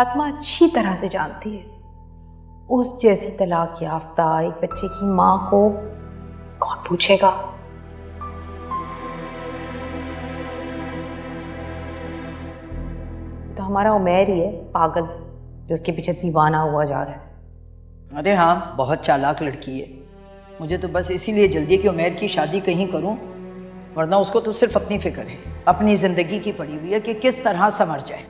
फातिमा अच्छी तरह से जानती है, उस जैसी तलाक याफ्ता एक बच्चे की माँ को कौन पूछेगा। तो हमारा उमैर ही है पागल, जो उसके पीछे दीवाना हुआ जा रहा है। अरे हाँ, बहुत चालाक लड़की है। मुझे तो बस इसीलिए जल्दी है कि उमैर की शादी कहीं करूं, वरना उसको तो सिर्फ अपनी फिक्र है, अपनी जिंदगी की पड़ी हुई है कि किस तरह संवर जाए।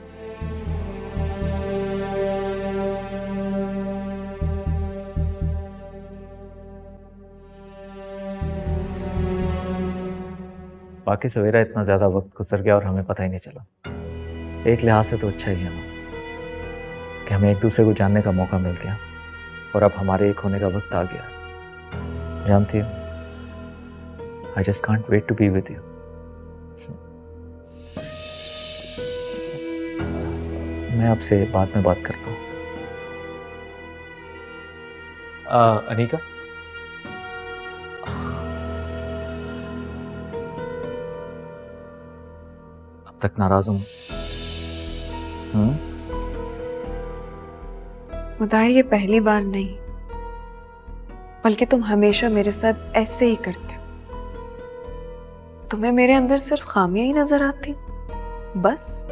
बाकी सवेरा इतना ज़्यादा वक्त गुजर गया और हमें पता ही नहीं चला। एक लिहाज से तो अच्छा ही है ना कि हमें एक दूसरे को जानने का मौका मिल गया और अब हमारे एक होने का वक्त आ गया। जानती हो, I just can't wait to be with you. मैं आपसे बाद में बात करता हूँ। अनीका, अब तक नाराज हूँ मुझसे? मुताहिर, ये पहली बार नहीं, बल्कि तुम हमेशा मेरे साथ ऐसे ही करते हो। तुम्हें मेरे अंदर सिर्फ खामियां ही नजर आती, बस।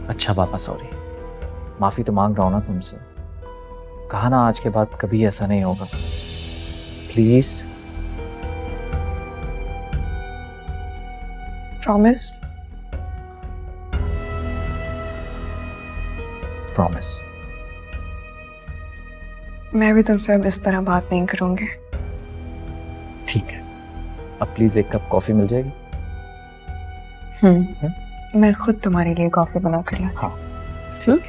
अच्छा पापा, सॉरी, माफी तो मांग रहा हूं ना तुमसे। कहा ना आज के बाद कभी ऐसा नहीं होगा, प्लीज। प्रॉमिस? प्रॉमिस। मैं भी तुमसे अब इस तरह बात नहीं करूंगी। ठीक है, अब प्लीज एक कप कॉफी मिल जाएगी? मैं खुद तुम्हारे लिए कॉफी बना कर लाती। हाँ ठीक।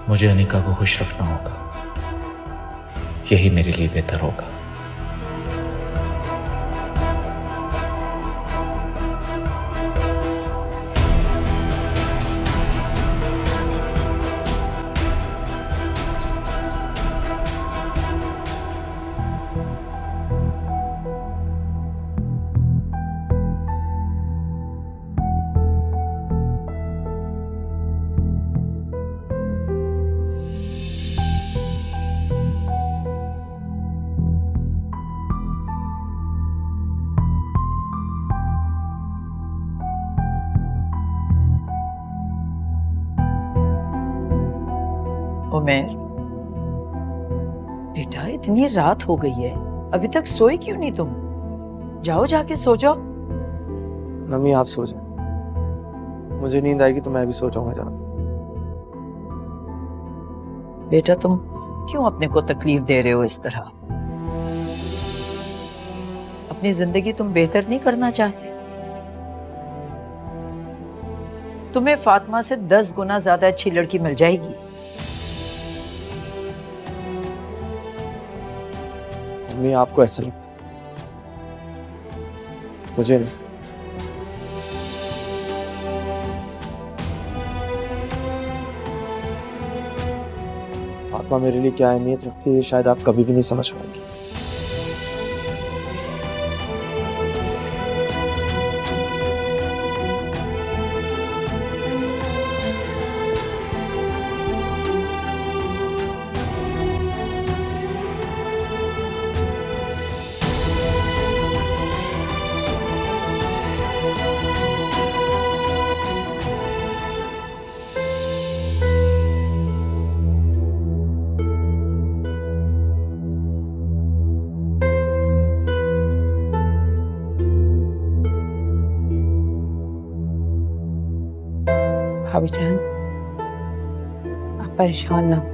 मुझे अनिका को खुश रखना होगा, यही मेरे लिए बेहतर होगा। उमैर बेटा, इतनी रात हो गई है, अभी तक सोए क्यों नहीं तुम? जाओ, जाके सो जाओ। मम्मी आप सो जाओ, मुझे नींद आएगी तो मैं भी सो जाऊंगा जाके। बेटा, तुम क्यों अपने को तकलीफ दे रहे हो इस तरह? अपनी जिंदगी तुम बेहतर नहीं करना चाहते? तुम्हें फातिमा से 10 गुना ज्यादा अच्छी लड़की मिल जाएगी। मम्मी आपको ऐसा लगता है, मुझे नहीं। फातिमा मेरे लिए क्या अहमियत रखती है, ये शायद आप कभी भी नहीं समझ पाएंगे। भाभी जान, आप परेशान ना हो,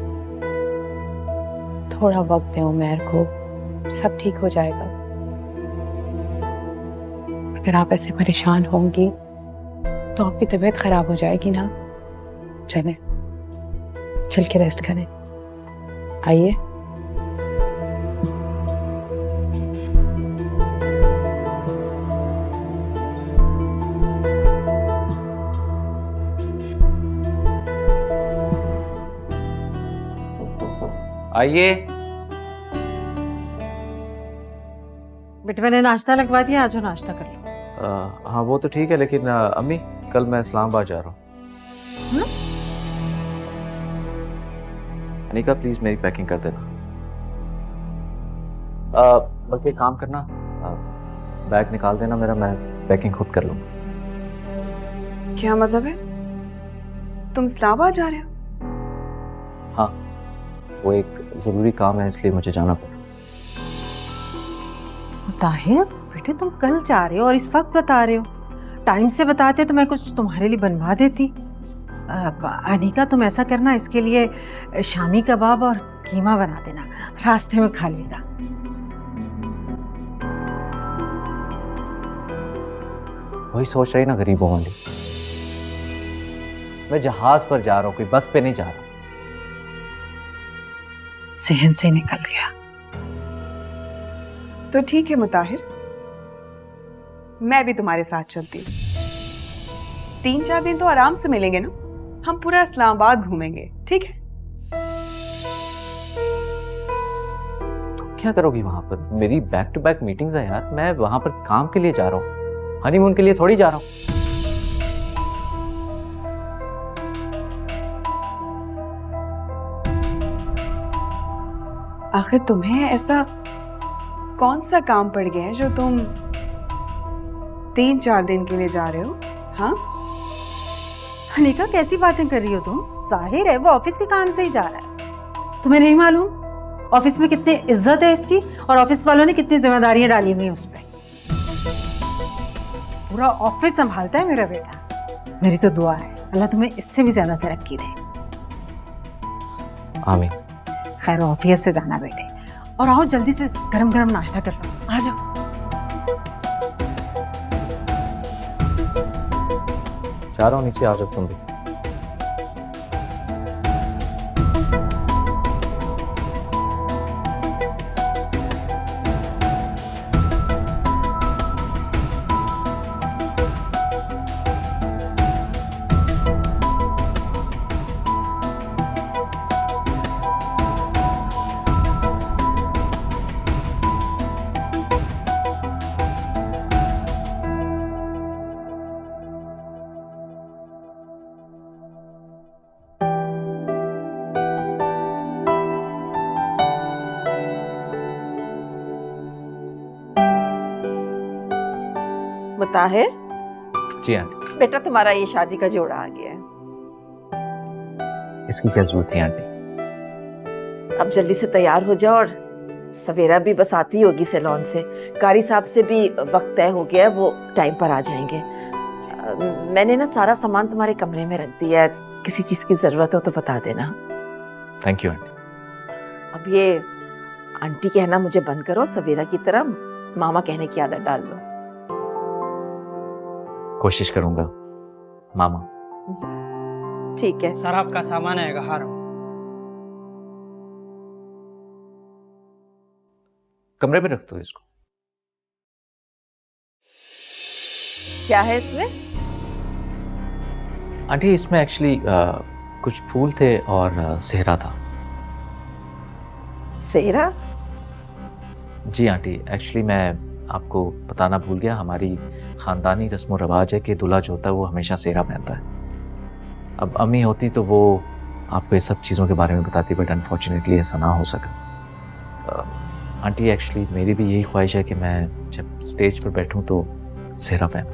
थोड़ा वक्त दें उमैर को, सब ठीक हो जाएगा। अगर आप ऐसे परेशान होंगी तो आपकी तबीयत खराब हो जाएगी ना। चलें, चल के रेस्ट करें, आइए। आइए। बेटे मैंने नाश्ता लगवा दिया, आज नाश्ता कर लो। हाँ वो तो ठीक है, लेकिन अम्मी कल मैं इस्लामाबाद जा रहा हूँ। अनिका प्लीज मेरी पैकिंग कर देना। बल्कि काम करना, बैग निकाल देना मेरा, मैं पैकिंग खुद कर लूँगा। क्या मतलब है? तुम इस्लामाबाद जा रहे हो? हाँ वो एक ज़रूरी काम है, इसलिए मुझे जाना पड़ा। ताहिर बेटे तुम कल जा रहे हो और इस वक्त बता रहे हो? टाइम से बताते तो मैं कुछ तुम्हारे लिए बनवा देती। अनिका तुम ऐसा करना, इसके लिए शामी कबाब और कीमा बना देना, रास्ते में खा लेगा। वही सोच रही ना गरीबों वाली। मैं जहाज पर जा रहा हूँ, कोई बस पे नहीं जा रहा। सहन से निकल गया। तो ठीक है मुताहिर, मैं भी तुम्हारे साथ चलती हूँ। 3-4 दिन तो आराम से मिलेंगे ना, हम पूरा इस्लामाबाद घूमेंगे, ठीक है? तुम क्या करोगी वहां पर? मेरी बैक टू बैक मीटिंग्स है यार, मैं वहां पर काम के लिए जा रहा हूँ, हनीमून के लिए थोड़ी जा रहा हूँ। आखिर तुम्हें ऐसा कौन सा काम पड़ गया है जो तुम 3-4 दिन के लिए जा रहे हो? हाँ अनिका कैसी बातें कर रही हो तुम? जाहिर है वो ऑफिस के काम से ही जा रहा है। तुम्हें नहीं मालूम ऑफिस में कितनी इज्जत है इसकी, और ऑफिस वालों ने कितनी जिम्मेदारियां डाली हुई हैं उस पर। पूरा ऑफिस संभालता है मेरा बेटा। मेरी तो दुआ है अल्लाह तुम्हें इससे भी ज्यादा तरक्की दे। आमीन। खैर ऑफिस से जाना बेटे, और आओ जल्दी से गरम गरम नाश्ता कर लो, आ जाओ। जा रहा हूँ नीचे, आ जाओ तुम भी। मुताहिर जी आंटी। बेटा तुम्हारा ये शादी का जोड़ा आ गया है। इसकी क्या जरूरत थी आंटी? अब जल्दी से तैयार हो जाओ, और सवेरा भी बस आती होगी सैलून से। कारी साहब से भी वक्त तय हो गया है, वो टाइम पर आ जाएंगे। मैंने ना सारा सामान तुम्हारे कमरे में रख दिया है, किसी चीज की जरूरत हो तो बता देना। Thank you aunty. अब ये आंटी कहना मुझे बंद करो, सवेरा की तरह मामा कहने की आदत डाल लो। कोशिश करूंगा मामा। ठीक है। सर आपका सामान आएगा, हार कमरे में रख दो इसको। क्या है इसमें? आंटी इसमें एक्चुअली कुछ फूल थे और सेहरा था। सेहरा? जी आंटी, एक्चुअली मैं आपको बताना भूल गया, हमारी ख़ानदानी रस्म व रवाज है कि दूल्हा जो होता है वो हमेशा सेहरा पहनता है। अब अम्मी होती तो वो आपको ये सब चीज़ों के बारे में बताती, बट अनफॉर्चुनेटली ऐसा ना हो सका। आंटी एक्चुअली मेरी भी यही ख्वाहिश है कि मैं जब स्टेज पर बैठूं तो सेहरा पहनूं।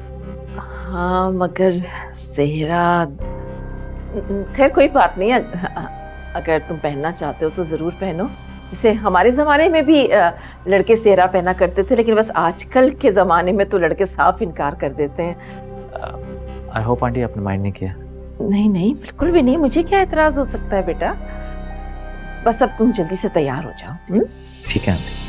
हाँ मगर सेहरा, खैर कोई बात नहीं, अगर तुम पहनना चाहते हो तो ज़रूर पहनो। जैसे हमारे ज़माने में भी लड़के सेहरा पहना करते थे, लेकिन बस आजकल के ज़माने में तो लड़के साफ इनकार कर देते हैं। आई होप आंटी आपने माइंड नहीं किया। नहीं नहीं, बिल्कुल भी नहीं, मुझे क्या एतराज़ हो सकता है बेटा। बस अब तुम जल्दी से तैयार हो जाओ। ठीक है आंटी।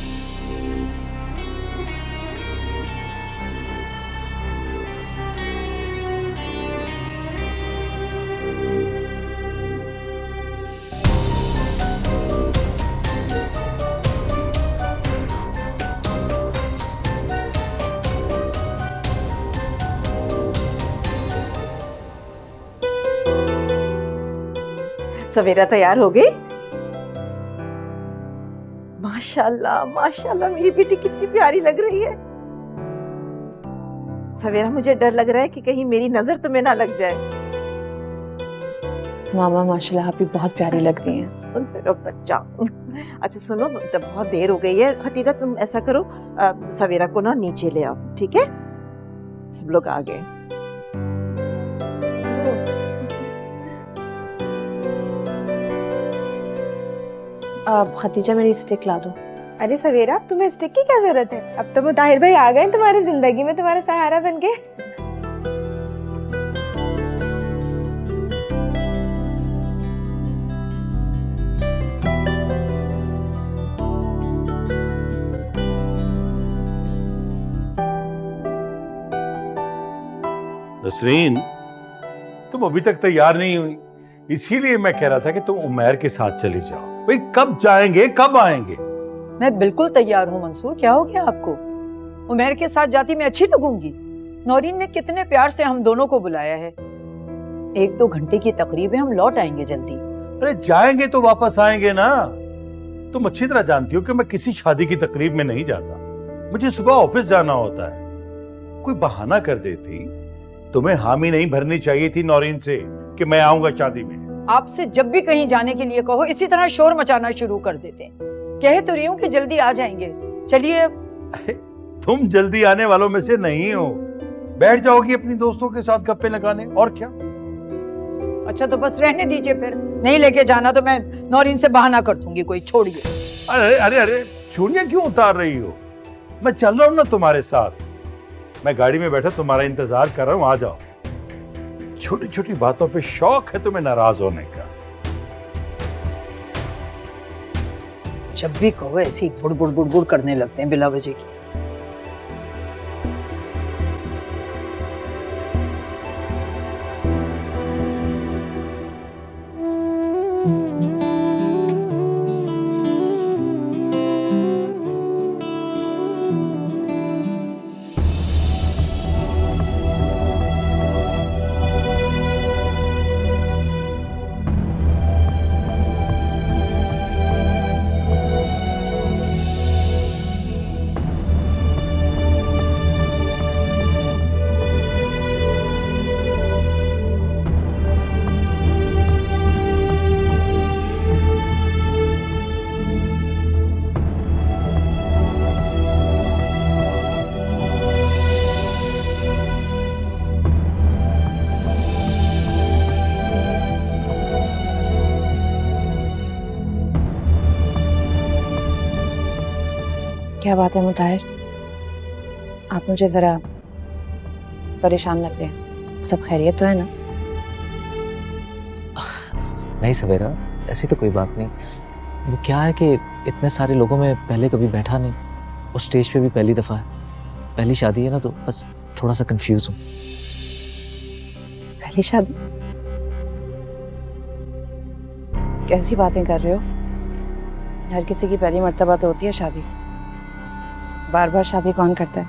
सवेरा तैयार हो गई? माशाल्लाह माशाल्लाह, मेरी बेटी कितनी प्यारी लग रही है। सवेरा, मुझे डर लग रहा है कि कहीं मेरी नजर तुम्हें ना लग जाए। मामा माशाल्लाह आप भी बहुत प्यारी लग रही हैं। मेरा बच्चा। अच्छा सुनो, तब बहुत देर हो गई है। खतीजा तुम ऐसा करो, सवेरा को ना नीचे ले आओ, ठीक है? सब लोग आ गए। अब खतीजा मेरी स्टिक ला दो। अरे सवेरा, तुम्हें स्टिक की क्या जरूरत है? अब तो मुताहिर भाई आ गए तुम्हारी जिंदगी में, तुम्हारा सहारा बन के। नसरीन, तुम अभी तक तैयार नहीं हुई, इसीलिए मैं कह रहा था कि तुम उमैर के साथ चली जाओ। भाई कब जाएंगे, कब आएंगे? मैं बिल्कुल तैयार हूँ मंसूर, क्या हो गया आपको? उमैर के साथ जाती मैं अच्छी लगूंगी? नौरीन ने कितने प्यार से हम दोनों को बुलाया है। 1-2 घंटे की तकरीब है, हम लौट आएंगे जल्दी। अरे जाएंगे तो वापस आएंगे ना। तुम अच्छी तरह जानती हो कि मैं किसी शादी की तकरीब में नहीं जाता, मुझे सुबह ऑफिस जाना होता है। कोई बहाना कर देती। तुम्हें हामी नहीं भरनी चाहिए थी नौरीन से कि मैं आऊंगा शादी में। आपसे जब भी कहीं जाने के लिए कहो इसी तरह शोर मचाना शुरू कर देते। कह तो रही हूँ कि जल्दी आ जाएंगे, चलिए। अरे तुम जल्दी आने वालों में से नहीं हो, बैठ जाओगी अपनी दोस्तों के साथ गप्पे लगाने, और क्या। अच्छा तो बस रहने दीजिए, फिर नहीं लेके जाना तो मैं नौरीन से बहाना कर दूंगी कोई। छोड़िए। अरे अरे अरे चूड़ियां क्यों उतार रही हो? मैं चल रहा हूं ना तुम्हारे साथ। मैं गाड़ी में बैठा तुम्हारा इंतजार कर रहा हूं, आ जाओ। छोटी छोटी बातों पे शौक है तुम्हें नाराज होने का। जब भी कहो ऐसी बुड़बुड़ बुड़बुड़ करने लगते हैं बिला वजह की। क्या बात है मुताहिर, आप मुझे जरा परेशान लग रहे। सब खैरियत तो है ना? नहीं सवेरा, ऐसी तो कोई बात नहीं। वो क्या है कि इतने सारे लोगों में पहले कभी बैठा नहीं, और स्टेज पे भी पहली दफ़ा है, पहली शादी है ना, तो बस थोड़ा सा कंफ्यूज हूँ। पहली शादी? कैसी बातें कर रहे हो? हर किसी की पहली मर्तबा तो होती है शादी। बार बार शादी कौन करता है?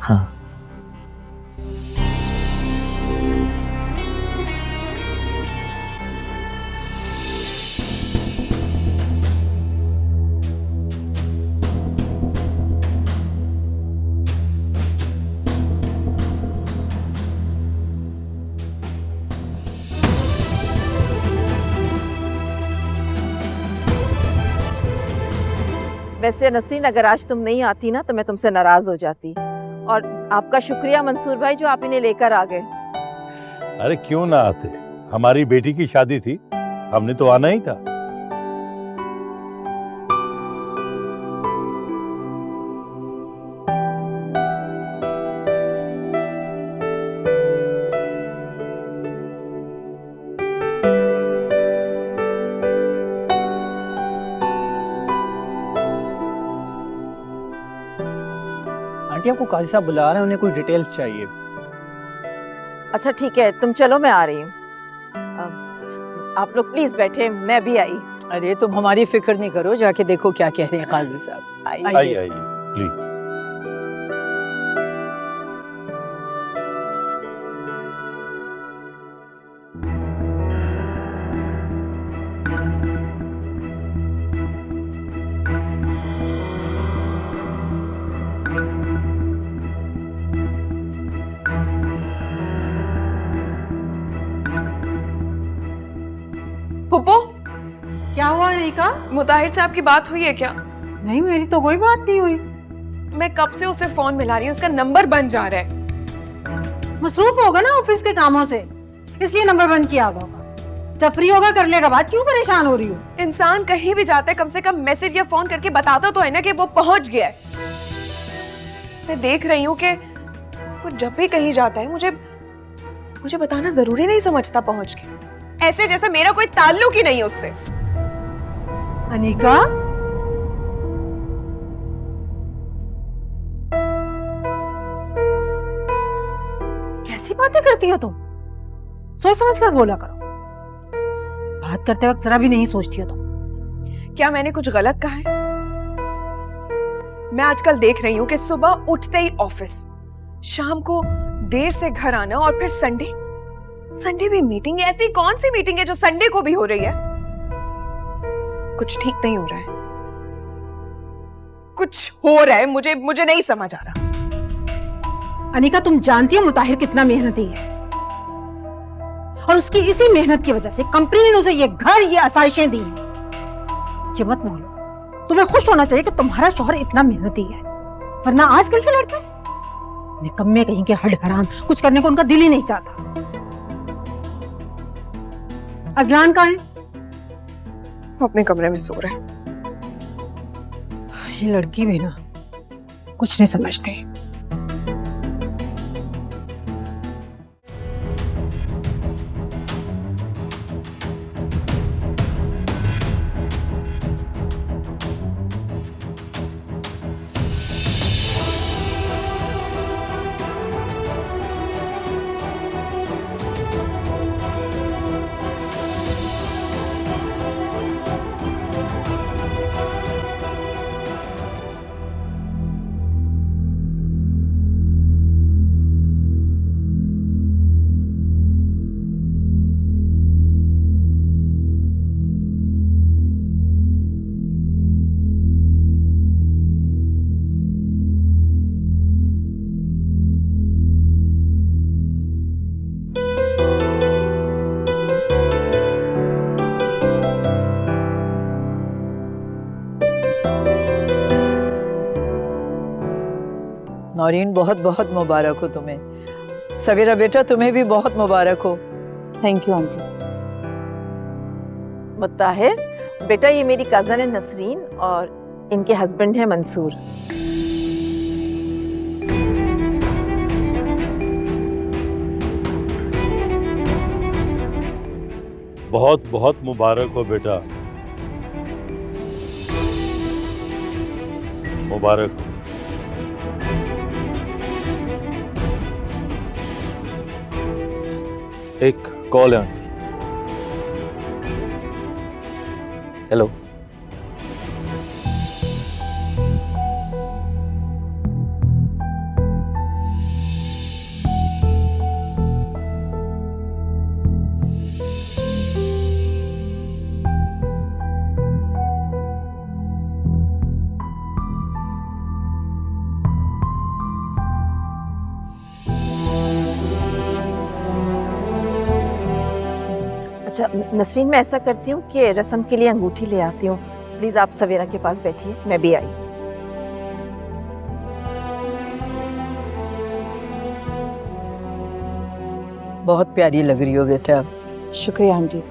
हाँ, वैसे नसरीन, अगर आज तुम नहीं आती ना तो मैं तुमसे नाराज हो जाती। और आपका शुक्रिया मंसूर भाई जो आप इन्हें लेकर आ गए। अरे क्यों ना आते, हमारी बेटी की शादी थी, हमने तो आना ही था। आंटी आपको काजी साहब बुला रहे हैं, उन्हें कोई डिटेल्स चाहिए। अच्छा ठीक है, तुम चलो, मैं आ रही हूँ। आप लोग प्लीज बैठे, मैं भी आई। अरे तुम हमारी फिक्र नहीं करो, जाके देखो क्या कह रहे हैं काजी साहब। आइए आइए प्लीज। फुप्पो, क्या हुआ अनिका? मुताहिर से आपकी बात हुई है क्या? नहीं, मेरी तो कोई बात नहीं हुई। मैं कब से उसे फोन मिला रही हूँ, उसका नंबर बंद जा रहा है। मसरूफ होगा ना ऑफिस के कामों से, इसलिए नंबर बंद किया होगा। जब फ्री होगा कर लेगा बात, क्यों परेशान हो रही हो? इंसान कहीं भी जाता है कम से कम मैसेज या फोन करके बताता तो है ना कि वो पहुंच गया है। मैं देख रही हूँ कि वो जब भी कहीं जाता है मुझे बताना जरूरी नहीं समझता पहुंच के, ऐसे जैसे मेरा कोई ताल्लुक ही नहीं है उससे। अनिका, कैसी बातें करती हो तुम? सोच समझ कर बोला करो, बात करते वक्त जरा भी नहीं सोचती हो तुम। क्या मैंने कुछ गलत कहा है? मैं आजकल देख रही हूँ कि सुबह उठते ही ऑफिस, शाम को देर से घर आना, और फिर संडे भी मीटिंग है। ऐसी कौन सी मीटिंग है जो संडे को भी हो रही है? कुछ ठीक नहीं हो रहा है, कुछ हो रहा है, मुझे नहीं समझ आ रहा। अनिका, तुम जानती हो मुताहिर कितना मेहनती है, और उसकी इसी मेहनत की वजह से कंपनी ने उसे ये घर, ये आसाइशें दी हैं। ये मत बोलो, तुम्हें खुश होना चाहिए कि तुम्हारा शौहर इतना मेहनती है, वरना आजकल के लड़के निकम्मे कहीं के हड हराम, कुछ करने को उनका दिल ही नहीं चाहता। अजलान कहाँ है? वो अपने कमरे में सो रहा है। ये लड़की भी ना कुछ नहीं समझती। नौरीन, बहुत बहुत मुबारक हो तुम्हें। सवेरा बेटा, तुम्हें भी बहुत मुबारक हो। Thank you aunty. मुताहिर बेटा, ये मेरी कज़न है नसरीन, और इनके हस्बैंड है मंसूर। बहुत बहुत मुबारक हो बेटा, मुबारक हो। एक कॉल है आंटी। हेलो। अच्छा नसरीन, मैं ऐसा करती हूँ कि रस्म के लिए अंगूठी ले आती हूँ। प्लीज आप सवेरा के पास बैठिए, मैं भी आई। बहुत प्यारी लग रही हो बेटा। शुक्रिया आंटी।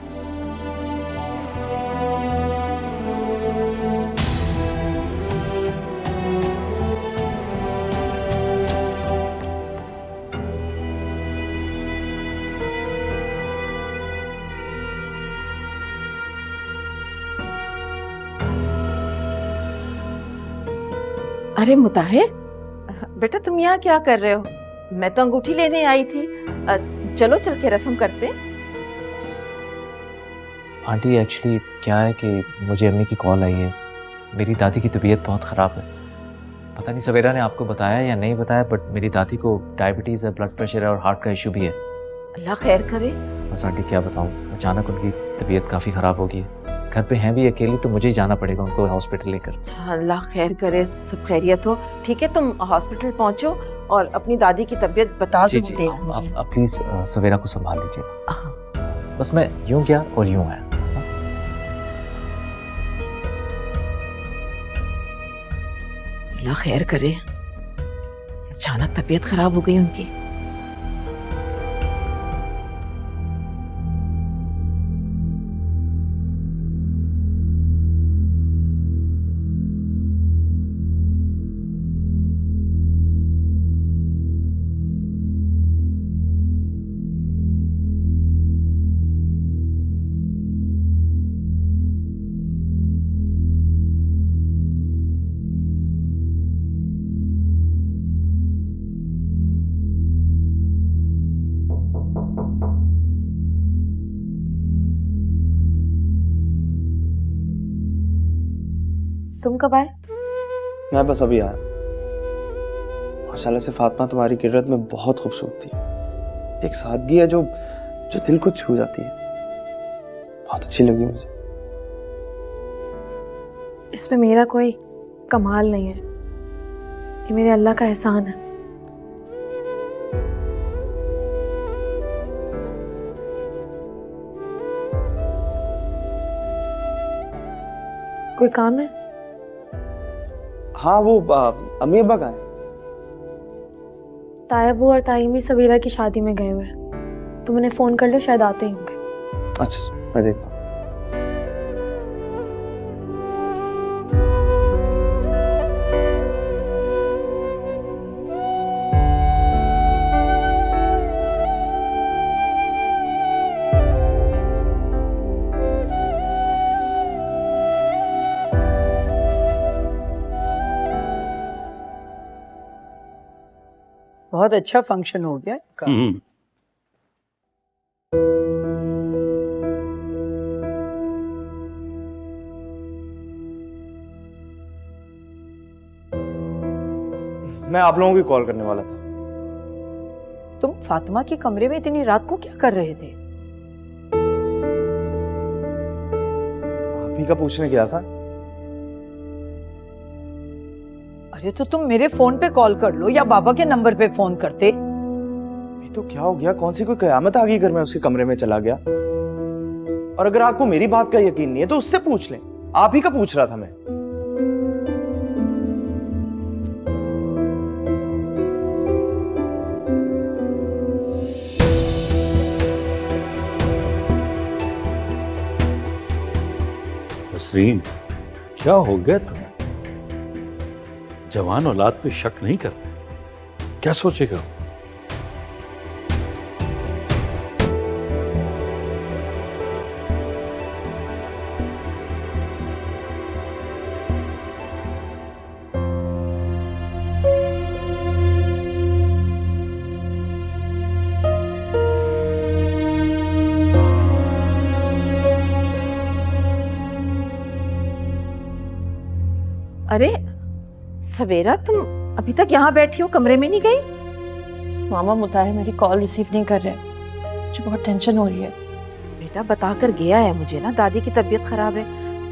अरे मुताहिर बेटा, तुम यहाँ क्या कर रहे हो? मैं तो अंगूठी लेने आई थी। चलो चल के रस्म करते। आंटी एक्चुअली क्या है कि मुझे अम्मी की कॉल आई है, मेरी दादी की तबीयत बहुत ख़राब है। पता नहीं सवेरा ने आपको बताया या नहीं बताया, बट मेरी दादी को डायबिटीज़ है, ब्लड प्रेशर है और हार्ट का इशू भी है। अल्लाह खैर करे। बस आंटी क्या बताऊँ, अचानक उनकी तबीयत काफ़ी ख़राब हो गई है। घर पे हैं भी अकेली, तो मुझे ही जाना पड़ेगा उनको हॉस्पिटल लेकर। अच्छा, अल्लाह खैर करे, सब खैरियत हो। ठीक है, तुम हॉस्पिटल पहुंचो और अपनी दादी की तबीयत बता जी दो। जी, आप प्लीज़ सवेरा को संभाल लीजिएगा। बस मैं यूं गया और यूं आया। अल्लाह खैर करे, अचानक तबीयत खराब हो गई उनकी। तुम कब आए? मैं बस अभी आया। माशाल्लाह से फातिमा तुम्हारी किरत में बहुत खूबसूरती है, एक सादगी है जो जो दिल को छू जाती है। बहुत अच्छी लगी मुझे। इसमें मेरा कोई कमाल नहीं है, ये मेरे अल्लाह का एहसान है। कोई काम है? हाँ वो अम्मी अब्बा कहाँ हैं? तायबू और ताईमी सबीरा की शादी में गए हुए हैं। तुम उन्हें फोन कर लो, शायद आते ही होंगे। अच्छा मैं देखता हूँ। बहुत अच्छा फंक्शन हो गया इनका। मैं आप लोगों की कॉल करने वाला था। तुम फातिमा के कमरे में इतनी रात को क्या कर रहे थे? आप ही का पूछने गया था। अरे तो तुम मेरे फोन पे कॉल कर लो या बाबा के नंबर पे फोन करते। अभी तो क्या हो गया? कौन सी कोई कयामत आ गई अगर मैं उसके कमरे में चला गया? और अगर आपको मेरी बात का यकीन नहीं है तो उससे पूछ लें। आप ही का पूछ रहा था मैं। नसरीन, क्या हो गया तुम्हें? जवान औलाद पे शक नहीं करते, क्या सोचेगा? अरे सवेरा, तुम अभी तक यहाँ बैठी हो, कमरे में नहीं गई? मामा मुताहिर मेरी कॉल रिसीव नहीं कर रहे, मुझे बहुत टेंशन हो रही है। बेटा बता कर गया है मुझे ना, दादी की तबीयत खराब है।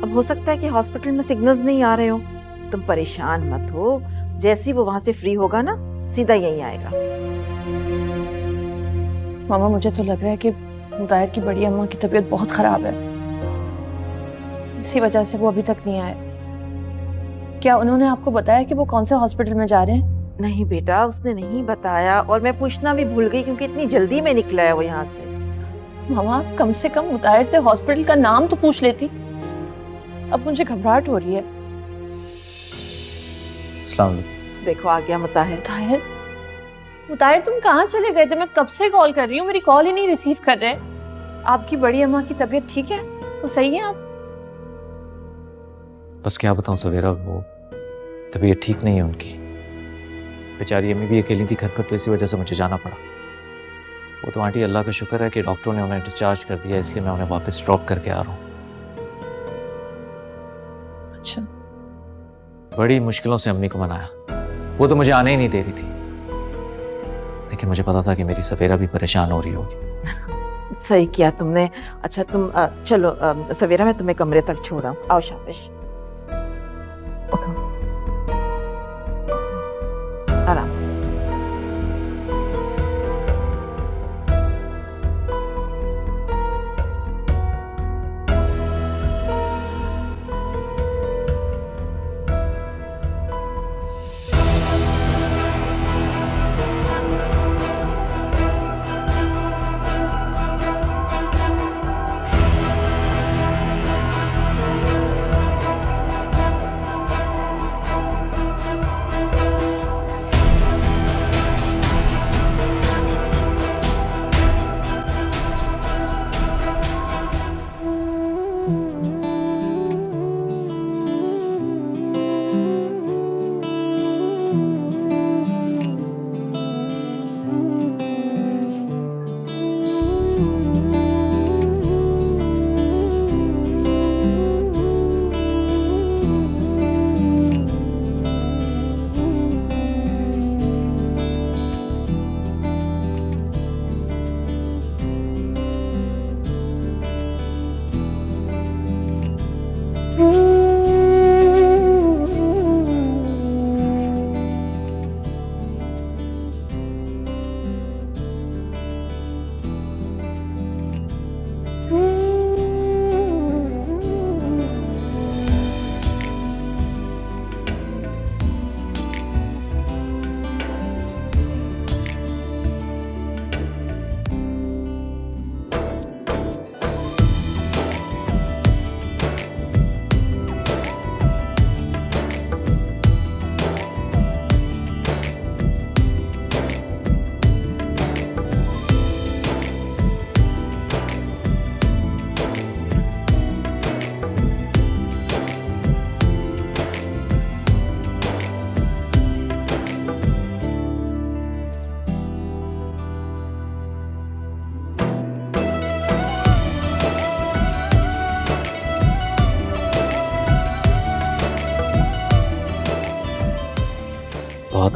अब हो सकता है कि हॉस्पिटल में सिग्नल्स नहीं आ रहे हो। तुम परेशान मत हो, जैसे ही वो वहां से फ्री होगा ना सीधा यहीं आएगा। मामा मुझे तो लग रहा है कि मुताहिर की बड़ी अम्मा की तबीयत बहुत खराब है, इसी वजह से वो अभी तक नहीं आए। क्या उन्होंने आपको बताया कि वो कौन से हॉस्पिटल में जा रहे हैं? नहीं बेटा, उसने नहीं बताया और मैं पूछना भी भूल गई क्योंकि इतनी जल्दी में निकला है वो यहाँ से। मामा कम से कम मुताहिर से हॉस्पिटल का नाम तो पूछ लेती। अब मुझे घबराहट हो रही है। अस्सलाम वालेकुम। देखो आ गया मुताहिर। मुताहिर, मुताहिर तुम कहाँ चले गए थे? मैं कब से कॉल कर रही हूँ, मेरी कॉल ही नहीं रिसीव कर रहे। आपकी बड़ी अम्मा की तबीयत ठीक है? वो सही है आप? बस क्या बताऊं सवेरा, वो तबीयत ठीक नहीं है उनकी। बेचारी अम्मी भी अकेली थी घर पर, तो इसी वजह से मुझे जाना पड़ा। वो तो आंटी अल्लाह का शुक्र है कि डॉक्टरों ने उन्हें डिस्चार्ज कर दिया, इसलिए मैं उन्हें वापस ड्रॉप करके आ रहा हूँ। अच्छा। बड़ी मुश्किलों से अम्मी को मनाया, वो तो मुझे आने ही नहीं दे रही थी, लेकिन मुझे पता था कि मेरी सवेरा भी परेशान हो रही होगी। सही किया तुमने। अच्छा तुम चलो सवेरा, मैं तुम्हें कमरे तक छोड़ रहा हूँ। आओ शाबाश, आराम से।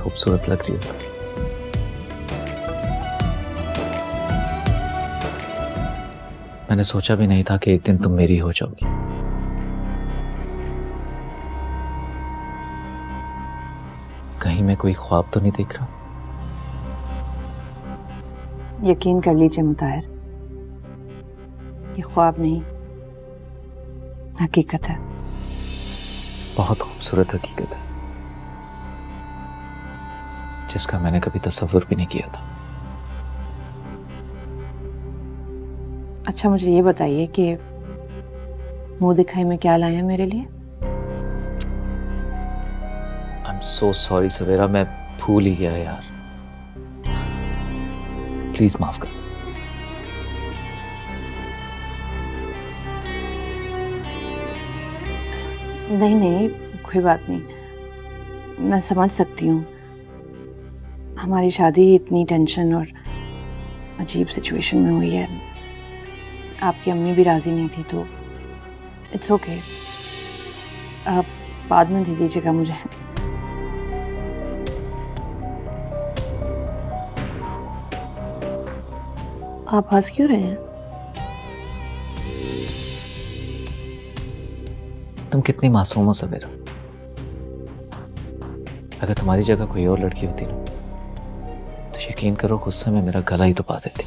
खूबसूरत लग रही हो। मैंने सोचा भी नहीं था कि एक दिन तुम मेरी हो जाओगी। कहीं मैं कोई ख्वाब तो नहीं देख रहा? यकीन कर लीजिए मुताहिर, ये ख्वाब नहीं, हकीकत है। बहुत खूबसूरत हकीकत है, जिसका मैंने कभी तसव्वुर भी नहीं किया था। अच्छा मुझे ये बताइए कि मुंह दिखाई में क्या लाए हैं मेरे लिए? आई एम सो सॉरी सवेरा, मैं भूल ही गया यार। प्लीज माफ कर दो। नहीं नहीं, कोई बात नहीं, मैं समझ सकती हूँ। हमारी शादी इतनी टेंशन और अजीब सिचुएशन में हुई है, आपकी अम्मी भी राजी नहीं थी, तो इट्स ओके। आप बाद में दे दीजिएगा मुझे। आप हंस क्यों रहे हैं? तुम कितनी मासूम हो सवेरा। अगर तुम्हारी जगह कोई और लड़की होती ना, तो यकीन करो गुस्से में मेरा गला ही दबा देती।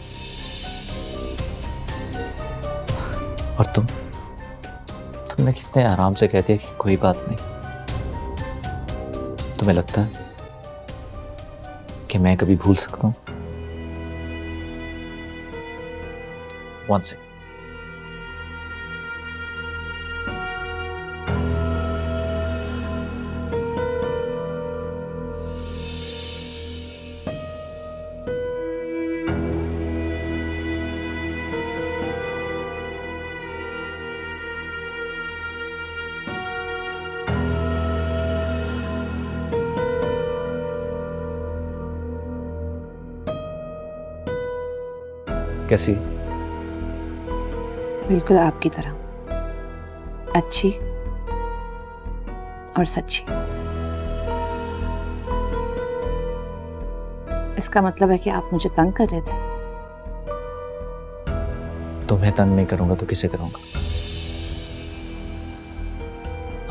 और तुमने कितने आराम से कह दिया कि कोई बात नहीं। तुम्हें लगता है कि मैं कभी भूल सकता हूं? One second. कैसी? बिल्कुल आपकी तरह, अच्छी और सच्ची। इसका मतलब है कि आप मुझे तंग कर रहे थे? तुम्हें तंग नहीं करूंगा तो किसे करूंगा?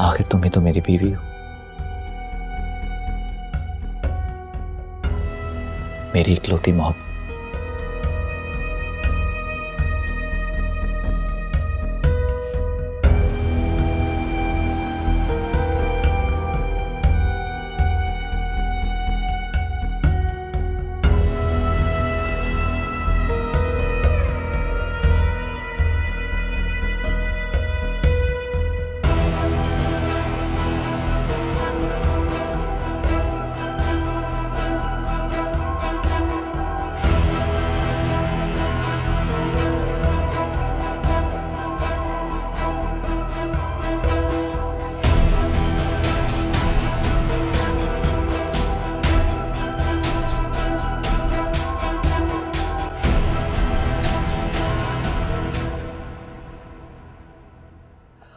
आखिर तुम ही तो मेरी बीवी हो, मेरी इकलौती मोहब्बत।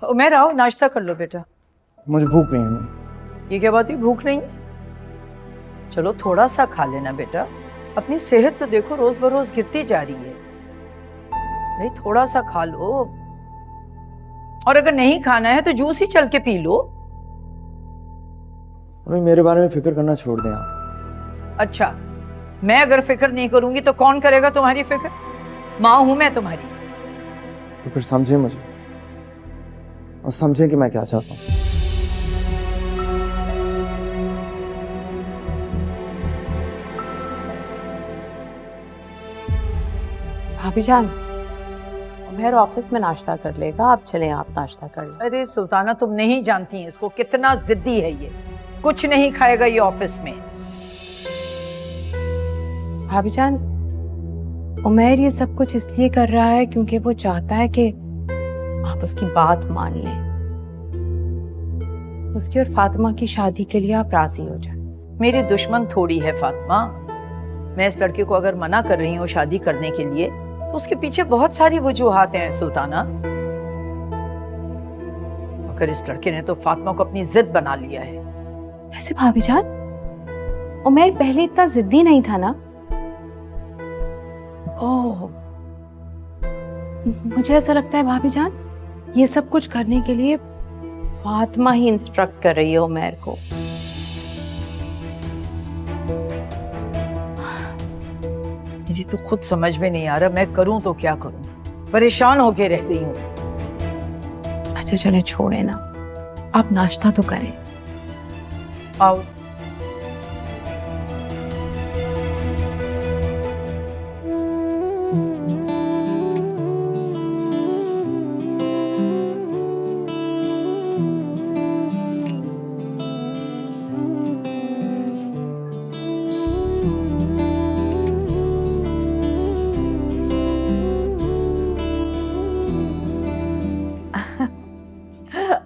उमेर आओ, नाश्ता कर लो बेटा। मुझे भूख नहीं है। ये क्या बात हुई, भूख नहीं है? चलो थोड़ा सा खा लेना बेटा, अपनी सेहत तो देखो रोज बरोज गिरती जा रही है। भाई थोड़ा सा खा लो, और अगर नहीं खाना है तो जूस ही चल के पी लो। अभी मेरे बारे में फिक्र करना छोड़ दें आप। अच्छा, मैं अगर फिक्र नहीं करूंगी तो कौन करेगा तुम्हारी फिक्र? माँ हूं मैं तुम्हारी। तो फिर समझे मुझे, और समझे कि मैं क्या चाहता हूँ। भाभी जान, उमेर ऑफिस में नाश्ता कर लेगा, आप चलें, आप नाश्ता कर लें। अरे सुल्ताना, तुम नहीं जानती हैं इसको, कितना जिद्दी है ये। कुछ नहीं खाएगा ये ऑफिस में। भाभी जान, उमेर ये सब कुछ इसलिए कर रहा है क्योंकि वो चाहता है कि आप उसकी बात मान लें, उसकी और फातिमा की शादी के लिए आप राजी हो जाएं। मेरी दुश्मन थोड़ी है फातिमा। मैं इस लड़के को अगर मना कर रही हूँ शादी करने के लिए, तो उसके पीछे बहुत सारी वजूहात हैं सुल्ताना। मगर इस लड़के ने तो फातिमा को अपनी जिद बना लिया है। वैसे भाभी जान, उमैर पहले इतना जिद्दी नहीं था ना। ओह, मुझे ऐसा लगता है भाभी जान, ये सब कुछ करने के लिए फातिमा ही इंस्ट्रक्ट कर रही है उमैर को। मुझे तो खुद समझ में नहीं आ रहा मैं करूं तो क्या करूं, परेशान होके रह गई हूँ। अच्छा चले छोड़े ना, आप नाश्ता तो करें। आओ।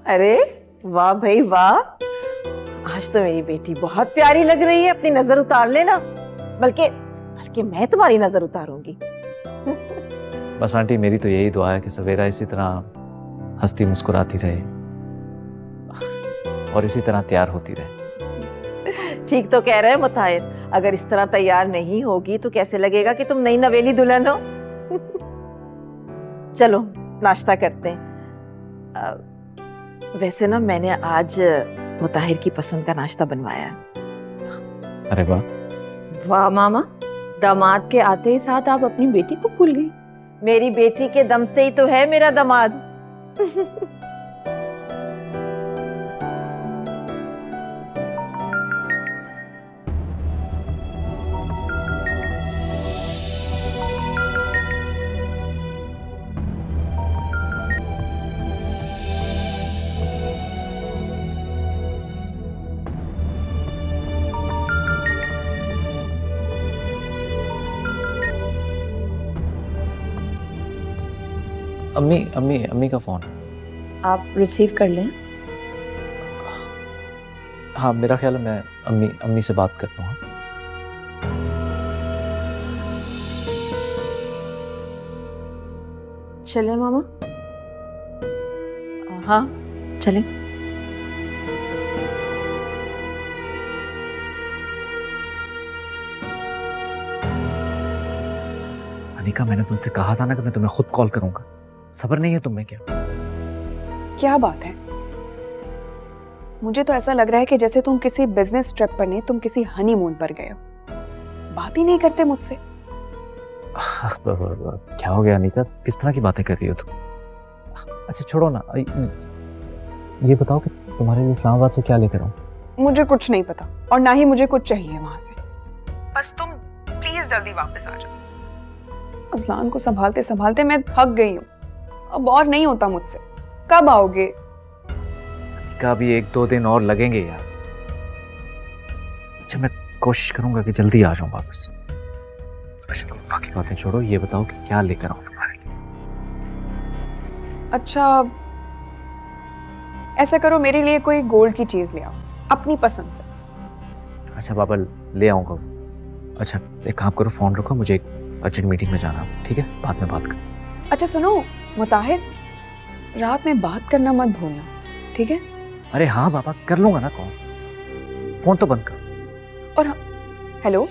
अरे वाह भाई वाह, आज तो मेरी बेटी बहुत प्यारी लग रही है। अपनी नजर उतार लेना, बल्कि बल्कि मैं तुम्हारी नजर उतारूंगी। बस आंटी मेरी तो यही दुआ है कि सवेरा इसी तरह हंसती मुस्कुराती रहे और इसी तरह तैयार होती रहे। ठीक तो कह रहे हैं मुताहिर, अगर इस तरह तैयार नहीं होगी तो कैसे लगेगा कि तुम नई नवेली दुल्हन हो। चलो नाश्ता करते हैं। वैसे ना मैंने आज मुताहिर की पसंद का नाश्ता बनवाया है। अरे वाह, वाह मामा, दामाद के आते ही साथ आप अपनी बेटी को भूल गई। मेरी बेटी के दम से ही तो है मेरा दामाद। अम्मी अम्मी अम्मी का फोन। आप रिसीव कर लें। हाँ मेरा ख्याल है मैं अम्मी से बात करता हूँ। चले मामा। हाँ चलें। अनिका, मैंने तुमसे कहा था ना कि मैं तुम्हें खुद कॉल करूंगा। सब्र नहीं है तुम्हें क्या? क्या बात है? मुझे तो ऐसा लग रहा है कि जैसे तुम किसी बिजनेस ट्रिप पर नहीं, तुम किसी हनीमून पर गए हो। बात ही नहीं करते मुझसे। क्या हो गया अनिका, किस तरह की बातें कर रही हो तुम? अच्छा छोड़ो ना, ये बताओ कि तुम्हारे लिए इस्लामाबाद से क्या लेकर आऊं? मुझे कुछ नहीं पता और ना ही मुझे कुछ चाहिए वहां से। बस तुम प्लीज जल्दी वापस आ जाओ। अजलान को संभालते संभालते मैं थक गई हूँ, अब और नहीं होता मुझसे। कब आओगे? का भी 1-2 दिन और लगेंगे यार। अच्छा मैं कोशिश करूंगा कि जल्दी आ जाऊं वापस। वैसे तुम बाकी बातें छोड़ो, ये बताओ कि क्या लेकर आऊं तुम्हारे लिए? अच्छा ऐसा करो, मेरे लिए कोई गोल्ड की चीज ले आओ अपनी पसंद से। अच्छा बाबा ले आऊंगा। अच्छा एक काम करो, फोन रखो, मुझे एक अर्जेंट मीटिंग में जाना है, ठीक है? बाद में बात कर। अच्छा सुनो मुताहिर, रात में बात करना मत भूलना, ठीक है? अरे हाँ बाबा, कर लूंगा ना कॉल। फोन तो बंद कर। और हेलो